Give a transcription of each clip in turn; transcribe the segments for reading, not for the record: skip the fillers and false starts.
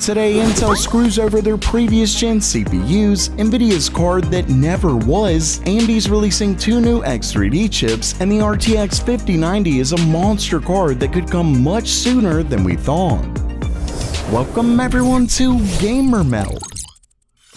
Today, Intel screws over their previous gen CPUs, Nvidia's card that never was, AMD's releasing two new X3D chips, and the RTX 5090 is a monster card that could come much sooner than we thought. Welcome everyone to Gamer Meld.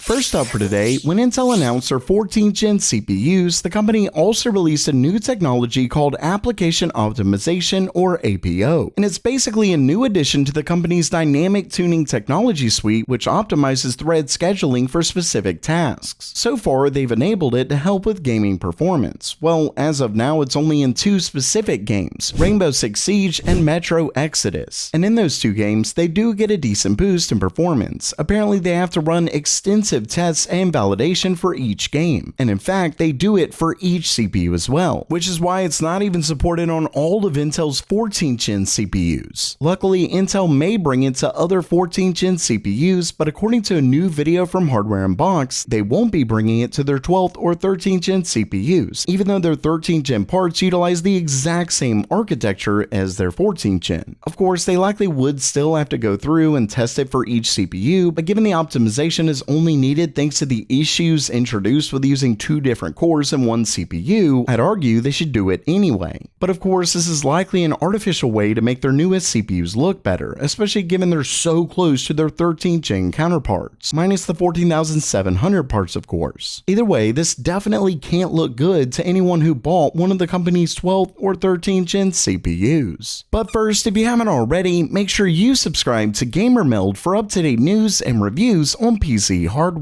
First up for today, when Intel announced their 14th gen CPUs, the company also released a new technology called Application Optimization, or APO. And it's basically a new addition to the company's dynamic tuning technology suite, which optimizes thread scheduling for specific tasks. So far, they've enabled it to help with gaming performance. Well, as of now, it's only in two specific games, Rainbow Six Siege and Metro Exodus. And in those two games, they do get a decent boost in performance. Apparently, they have to run extensive tests and validation for each game, and in fact they do it for each CPU as well, which is why it's not even supported on all of Intel's 14th gen CPUs. Luckily, Intel may bring it to other 14th gen CPUs, but according to a new video from Hardware Unboxed, they won't be bringing it to their 12th or 13th gen CPUs, even though their 13th gen parts utilize the exact same architecture as their 14th gen. Of course, they likely would still have to go through and test it for each CPU, but given the optimization is only needed thanks to the issues introduced with using two different cores in one CPU, I'd argue they should do it anyway. But of course, this is likely an artificial way to make their newest CPUs look better, especially given they're so close to their 13th gen counterparts, minus the 14,700 parts of course. Either way, this definitely can't look good to anyone who bought one of the company's 12th or 13th gen CPUs. But first, if you haven't already, make sure you subscribe to Gamer Meld for up-to-date news and reviews on PC hardware.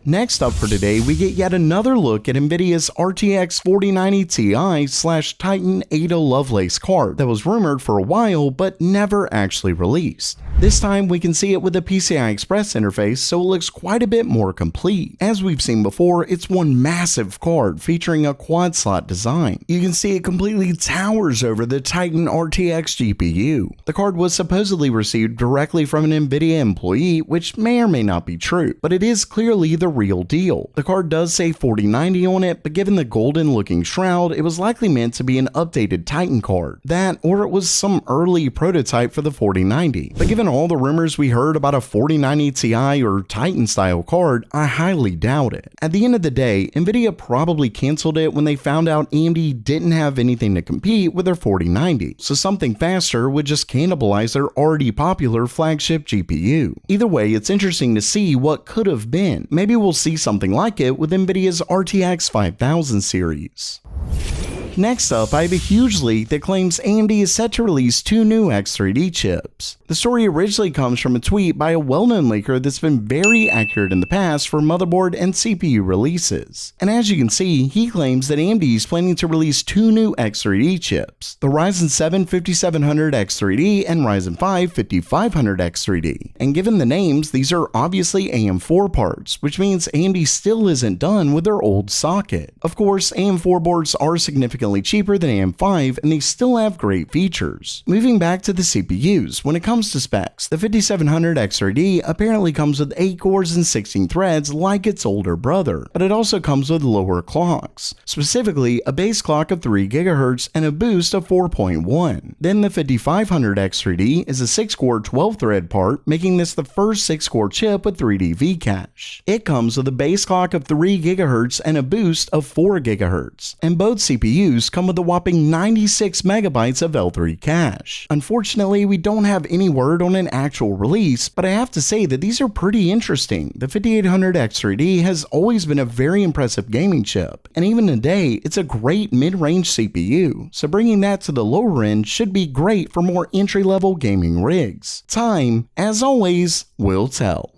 Next up for today, we get yet another look at Nvidia's RTX 4090 Ti/Titan Ada Lovelace card that was rumored for a while but never actually released. This time we can see it with a PCI Express interface, so it looks quite a bit more complete. As we've seen before, it's one massive card featuring a quad slot design. You can see it completely towers over the Titan RTX GPU. The card was supposedly received directly from an Nvidia employee, which may or may not be true, but it is clearly the real deal. The card does say 4090 on it, but given the golden looking shroud, it was likely meant to be an updated Titan card. That, or it was some early prototype for the 4090. But given all the rumors we heard about a 4090 Ti or Titan style card, I highly doubt it. At the end of the day, Nvidia probably canceled it when they found out AMD didn't have anything to compete with their 4090, so something faster would just cannibalize their already popular flagship GPU. Either way, it's interesting to see what could have been. Maybe we'll see something like it with Nvidia's RTX 5000 series. Next up, I have a huge leak that claims AMD is set to release two new X3D chips. The story originally comes from a tweet by a well-known leaker that's been very accurate in the past for motherboard and CPU releases. And as you can see, he claims that AMD is planning to release two new X3D chips, the Ryzen 7 5700 X3D and Ryzen 5 5500 X3D. And given the names, these are obviously AM4 parts, which means AMD still isn't done with their old socket. Of course, AM4 boards are significantly cheaper than AM5 and they still have great features. Moving back to the CPUs, when it comes to specs, the 5700 X3D apparently comes with 8 cores and 16 threads like its older brother, but it also comes with lower clocks, specifically a base clock of 3 GHz and a boost of 4.1. Then the 5500 X3D is a 6-core 12-thread part, making this the first 6-core chip with 3D V-cache. It comes with a base clock of 3 GHz and a boost of 4 GHz, and both CPUs come with a whopping 96 megabytes of L3 cache. Unfortunately, we don't have any word on an actual release, but I have to say that these are pretty interesting. The 5800 X3D has always been a very impressive gaming chip, and even today, it's a great mid-range CPU, so bringing that to the lower end should be great for more entry-level gaming rigs. Time, as always, will tell.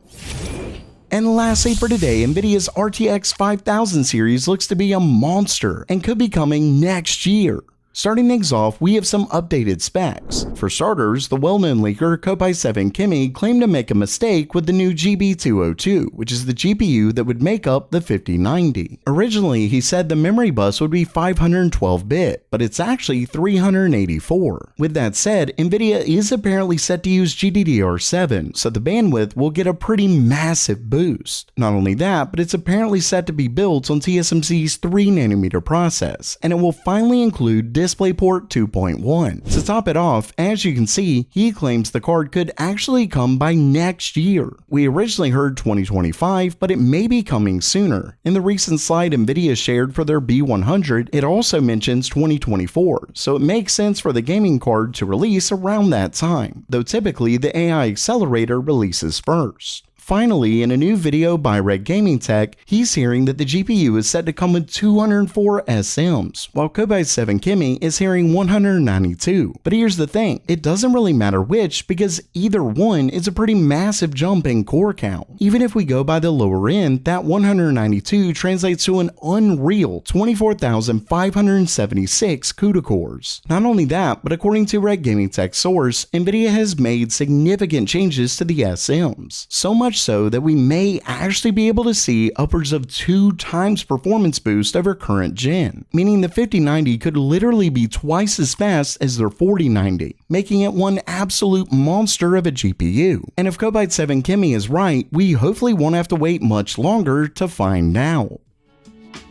And lastly for today, Nvidia's RTX 5000 series looks to be a monster and could be coming next year. Starting things off, we have some updated specs. For starters, the well-known leaker Kopai7 Kimi claimed to make a mistake with the new GB202, which is the GPU that would make up the 5090. Originally, he said the memory bus would be 512-bit, but it's actually 384. With that said, Nvidia is apparently set to use GDDR7, so the bandwidth will get a pretty massive boost. Not only that, but it's apparently set to be built on TSMC's 3nm process, and it will finally include DisplayPort 2.1. To top it off, as you can see, he claims the card could actually come by next year. We originally heard 2025, but it may be coming sooner. In the recent slide Nvidia shared for their B100, it also mentions 2024, so it makes sense for the gaming card to release around that time, though typically the AI accelerator releases first. Finally, in a new video by Red Gaming Tech, he's hearing that the GPU is set to come with 204 SMs, while Cobalt 7 Kimi is hearing 192. But here's the thing, it doesn't really matter which, because either one is a pretty massive jump in core count. Even if we go by the lower end, that 192 translates to an unreal 24,576 CUDA cores. Not only that, but according to Red Gaming Tech's source, Nvidia has made significant changes to the SMs. So much so that we may actually be able to see upwards of 2 times performance boost over current gen, meaning the 5090 could literally be twice as fast as their 4090, making it one absolute monster of a GPU. And if Cobalt 7 Kimi is right, we hopefully won't have to wait much longer to find out.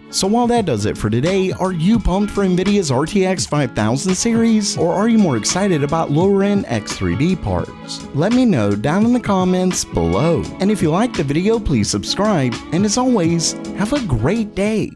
So while that does it for today, are you pumped for Nvidia's RTX 5000 series? Or are you more excited about lower-end X3D parts? Let me know down in the comments below. And if you liked the video, please subscribe, and as always, have a great day.